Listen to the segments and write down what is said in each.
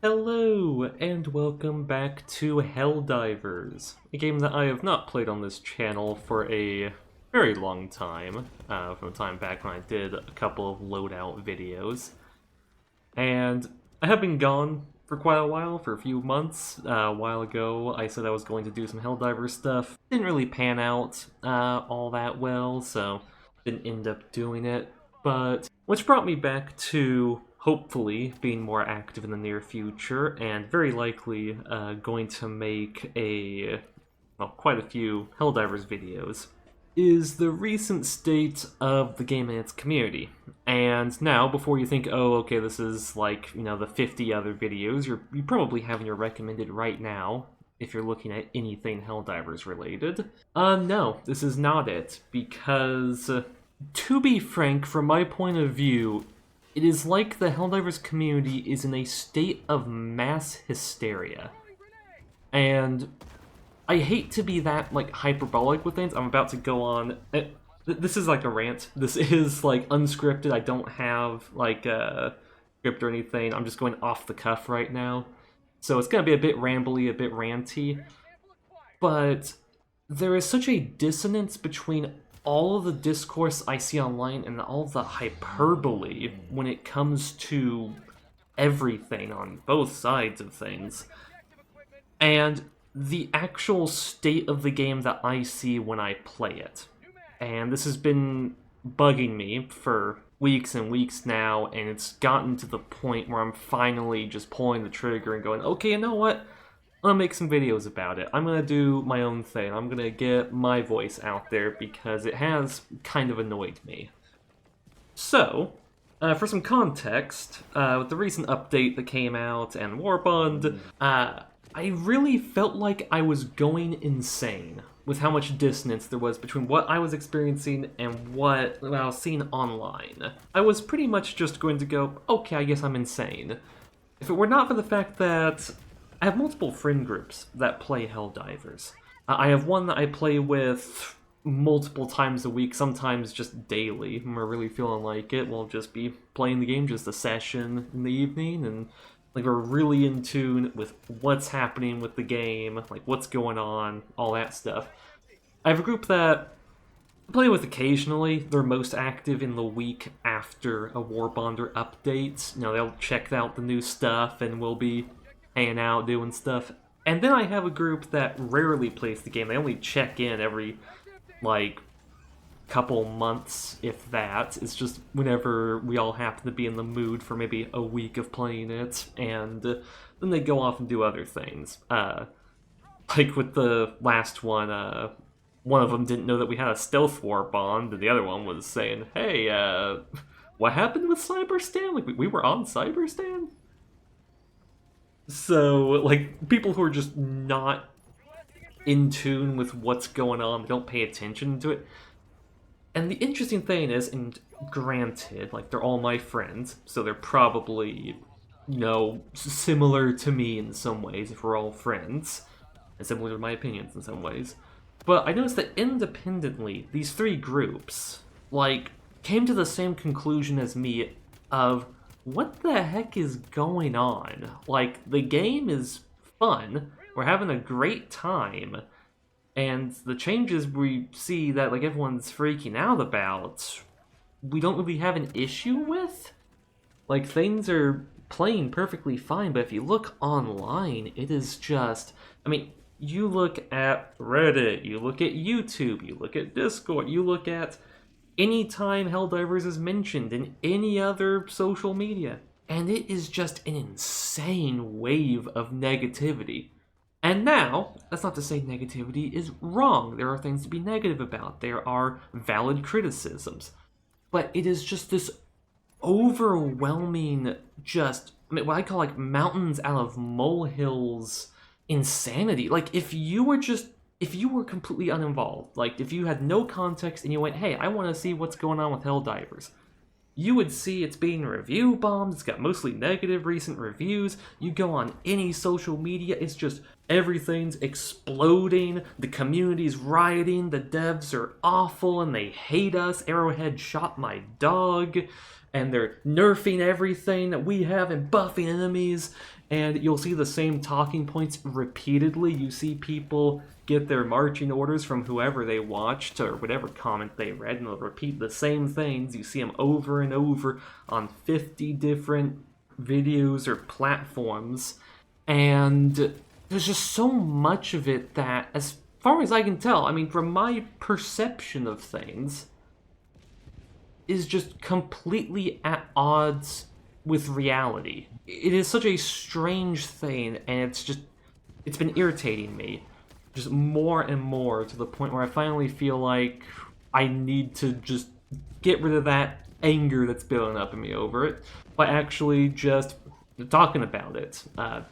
Hello, and welcome back to Helldivers, a game that I have not played on this channel for a very long time, from the time back when I did a couple of loadout videos. And I have been gone for quite a while, for a few months. A while ago, I said I was going to do some Helldivers stuff. Didn't really pan out all that well, so didn't end up doing it. But which brought me back to hopefully being more active in the near future, and very likely going to make quite a few Helldivers videos, is the recent state of the game and its community. And now, before you think, oh, okay, this is like, the 50 other videos you probably have in your recommended right now, if you're looking at anything Helldivers related. No, this is not it, because, to be frank, from my point of view, it is like the Helldivers community is in a state of mass hysteria. And I hate to be that, like, hyperbolic with things. I'm about to go on... This is like a rant. This is, like, unscripted. I don't have, like, a script or anything. I'm just going off the cuff right now. So it's gonna be a bit rambly, a bit ranty. But there is such a dissonance between all of the discourse I see online and all of the hyperbole when it comes to everything on both sides of things, and the actual state of the game that I see when I play it. And this has been bugging me for weeks and weeks now, and it's gotten to the point where I'm finally just pulling the trigger and going, okay, you know what? I'm gonna make some videos about it. I'm gonna do my own thing. I'm gonna get my voice out there because it has kind of annoyed me. So, for some context, with the recent update that came out and Warbond, I really felt like I was going insane with how much dissonance there was between what I was experiencing and what I was seeing online. I was pretty much just going to go, okay, I guess I'm insane. If it were not for the fact that I have multiple friend groups that play Helldivers. I have one that I play with multiple times a week, sometimes just daily. When we're really feeling like it, we'll just be playing the game, just a session in the evening, and like we're really in tune with what's happening with the game, like what's going on, all that stuff. I have a group that I play with occasionally. They're most active in the week after a Warbonder update. They'll check out the new stuff and we'll be hanging out, doing stuff. And then I have a group that rarely plays the game. They only check in every, like, couple months, if that. It's just whenever we all happen to be in the mood for maybe a week of playing it, and then they go off and do other things. Like with the last one, one of them didn't know that we had a stealth war bond, and the other one was saying, hey, what happened with Cyberstan? Like, we were on Cyberstan? So, like, people who are just not in tune with what's going on, they don't pay attention to it. And the interesting thing is, and granted, like, they're all my friends, so they're probably, similar to me in some ways, if we're all friends, and similar to my opinions in some ways. But I noticed that independently, these three groups, like, came to the same conclusion as me of, what the heck is going on? Like, the game is fun, we're having a great time, and the changes we see that, like, everyone's freaking out about, we don't really have an issue with? Like, things are playing perfectly fine, but if you look online, it is just... I mean, you look at Reddit, you look at YouTube, you look at Discord, you look at anytime Helldivers is mentioned in any other social media, and it is just an insane wave of negativity. And now, that's not to say negativity is wrong. There are things to be negative about. There are valid criticisms. But it is just this overwhelming, what I call, like, mountains out of molehills insanity. Like, if you were completely uninvolved, like, if you had no context and you went, hey, I want to see what's going on with Helldivers, you would see it's being review bombed, it's got mostly negative recent reviews, you go on any social media, it's just everything's exploding, the community's rioting, the devs are awful and they hate us, Arrowhead shot my dog, and they're nerfing everything that we have and buffing enemies, and you'll see the same talking points repeatedly. You see people get their marching orders from whoever they watched or whatever comment they read, and they'll repeat the same things. You see them over and over on 50 different videos or platforms, and there's just so much of it that, as far as I can tell, I mean, from my perception of things, is just completely at odds with reality. It is such a strange thing, and it's been irritating me just more and more, to the point where I finally feel like I need to just get rid of that anger that's building up in me over it by actually just talking about it,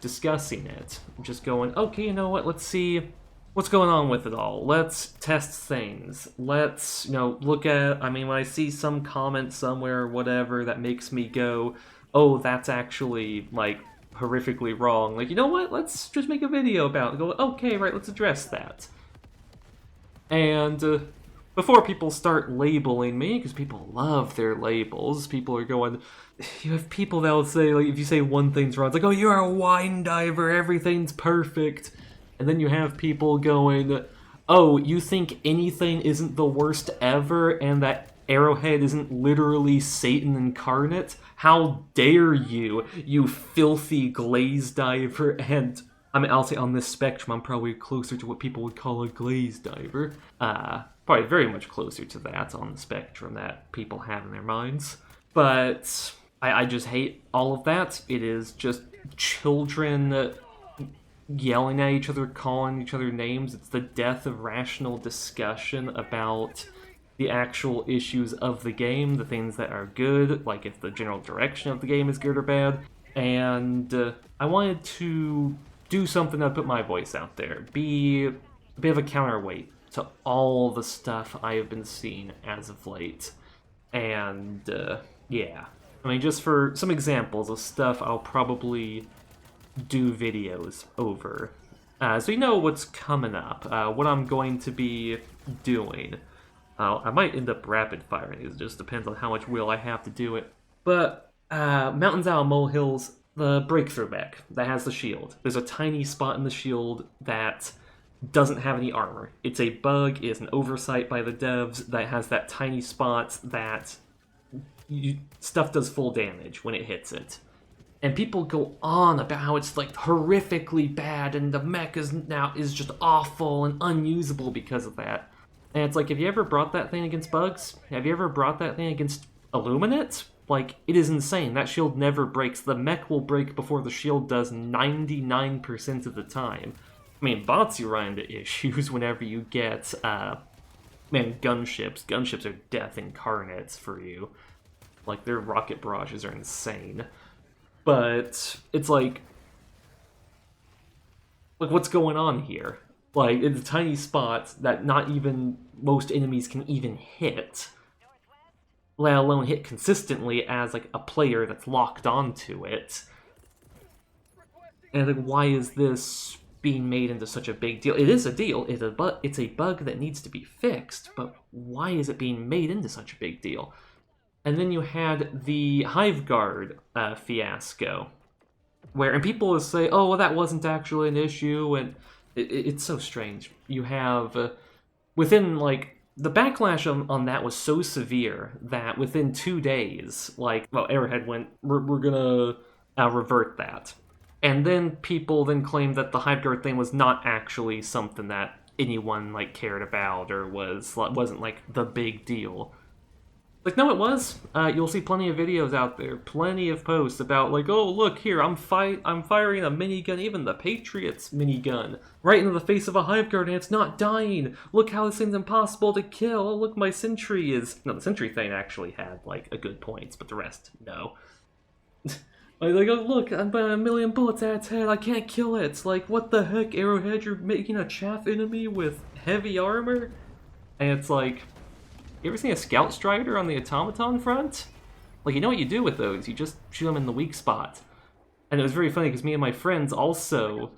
discussing it, just going, okay, you know what, let's see what's going on with it all. Let's test things. Let's, look at, I mean, when I see some comment somewhere or whatever that makes me go, oh, that's actually, like, horrifically wrong. Like, you know what? Let's just make a video about it. Go, okay, right, let's address that. And before people start labeling me, because people love their labels, people are going, you have people that will say, like, if you say one thing's wrong, it's like, oh, you're a wine diver, everything's perfect. And then you have people going, oh, you think anything isn't the worst ever, and that Arrowhead isn't literally Satan incarnate? How dare you, you filthy glaze diver? And I mean, I'll say on this spectrum, I'm probably closer to what people would call a glaze diver. Probably very much closer to that on the spectrum that people have in their minds. But I just hate all of that. It is just children yelling at each other, calling each other names. It's the death of rational discussion about the actual issues of the game, the things that are good, like if the general direction of the game is good or bad. And I wanted to do something that put my voice out there, be a bit of a counterweight to all the stuff I have been seeing as of late. And yeah, I mean, just for some examples of stuff I'll probably do videos over. So you know what's coming up, what I'm going to be doing. I might end up rapid firing these, it just depends on how much will I have to do it. But Mountains Out of Molehills, the breakthrough mech that has the shield. There's a tiny spot in the shield that doesn't have any armor. It's a bug, it's an oversight by the devs that has that tiny spot that stuff does full damage when it hits it. And people go on about how it's like horrifically bad and the mech is just awful and unusable because of that. And it's like, have you ever brought that thing against bugs? Have you ever brought that thing against Illuminate? Like, it is insane. That shield never breaks. The mech will break before the shield does 99% of the time. I mean, bots, you run into issues whenever you get, gunships. Gunships are death incarnates for you. Like, their rocket barrages are insane. But it's like what's going on here? Like, it's a tiny spot that not even most enemies can even hit, let alone hit consistently as, like, a player that's locked onto it. And, like, why is this being made into such a big deal? It is a deal, it's a bug that needs to be fixed, but why is it being made into such a big deal? And then you had the Hive Guard fiasco, and people will say, oh, well, that wasn't actually an issue, and it's so strange. You have, within, like, the backlash on that was so severe that within 2 days, like, well, Arrowhead went, we're gonna revert that. And then people then claimed that the Hive Guard thing was not actually something that anyone, like, cared about or wasn't, like, the big deal. Like, no, it was. You'll see plenty of videos out there, plenty of posts about, like, oh, look, here, I'm firing a minigun, even the Patriot's minigun, right into the face of a Hive Guard, and it's not dying. Look how this thing's impossible to kill. Oh, look, my Sentry is... No, the Sentry thing actually had, like, a good points, but the rest, no. Like, oh, look, I'm about 1,000,000 bullets at its head, I can't kill it. Like, what the heck, Arrowhead, you're making a chaff enemy with heavy armor? And it's like... You ever seen a Scout Strider on the automaton front? Like, you know what you do with those, you just shoot them in the weak spot. And it was very funny, because me and my friends also,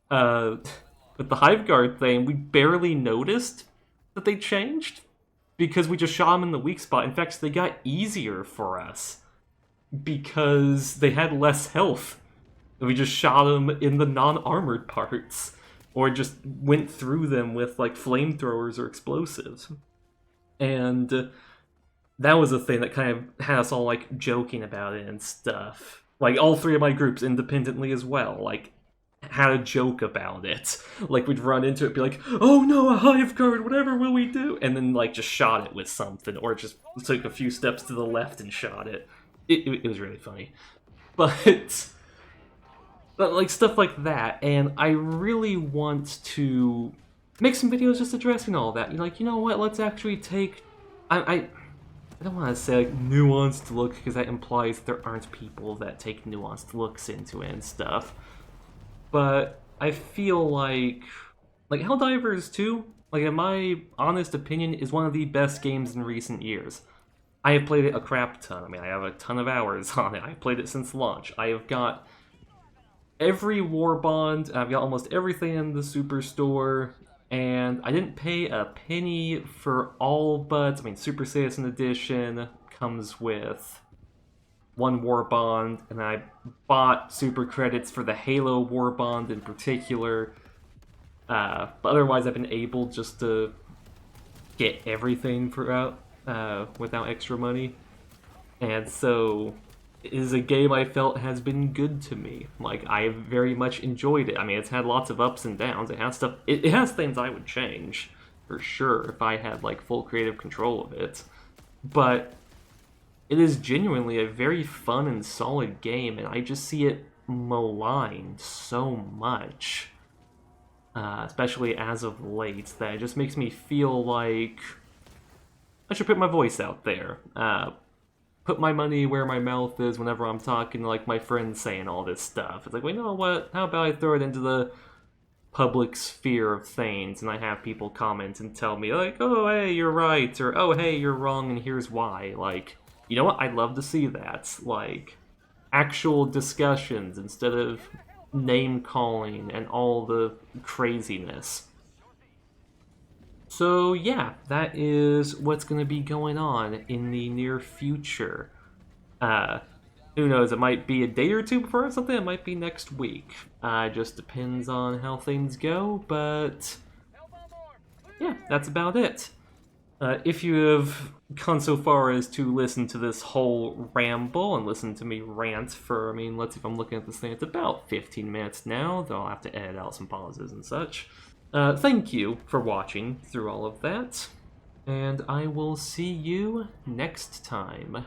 with the Hive Guard thing, we barely noticed that they changed, because we just shot them in the weak spot. In fact, they got easier for us, because they had less health. We just shot them in the non-armored parts, or just went through them with like flamethrowers or explosives. And that was a thing that kind of had us all like joking about it and stuff. Like all three of my groups independently as well, like had a joke about it. Like we'd run into it, be like, "Oh no, a hive guard! Whatever will we do?" And then like just shot it with something, or just took a few steps to the left and shot it. It was really funny, but like stuff like that. And I really want to make some videos just addressing all that. You're like, you know what? Let's actually take. I don't want to say like nuanced look because that implies there aren't people that take nuanced looks into it and stuff. But I feel like Helldivers 2, like in my honest opinion, is one of the best games in recent years. I have played it a crap ton. I mean, I have a ton of hours on it. I've played it since launch. I have got every war bond. I've got almost everything in the superstore. And I didn't pay a penny for all but, I mean, Super Citizen Edition comes with one war bond, and I bought super credits for the Halo war bond in particular. But otherwise, I've been able just to get everything without extra money. And so it is a game I felt has been good to me. Like, I very much enjoyed it. I mean, it's had lots of ups and downs. It has stuff. It has things I would change, for sure, if I had, like, full creative control of it. But it is genuinely a very fun and solid game, and I just see it maligned so much. Especially as of late, that it just makes me feel like I should put my voice out there. Put my money where my mouth is whenever I'm talking to like my friends saying all this stuff. It's like, well, you know what? How about I throw it into the public sphere of things, and I have people comment and tell me like, oh, hey, you're right, or oh, hey, you're wrong, and here's why. Like, you know what? I'd love to see that. Like, actual discussions instead of name calling and all the craziness. So yeah, that is what's going to be going on in the near future. Uh, who knows, it might be a day or two before something, it might be next week. Just depends on how things go, but yeah, that's about it. If you have gone so far as to listen to this whole ramble and listen to me rant for, I mean, let's see if I'm looking at this thing, it's about 15 minutes now, though I'll have to edit out some pauses and such. Thank you for watching through all of that, and I will see you next time.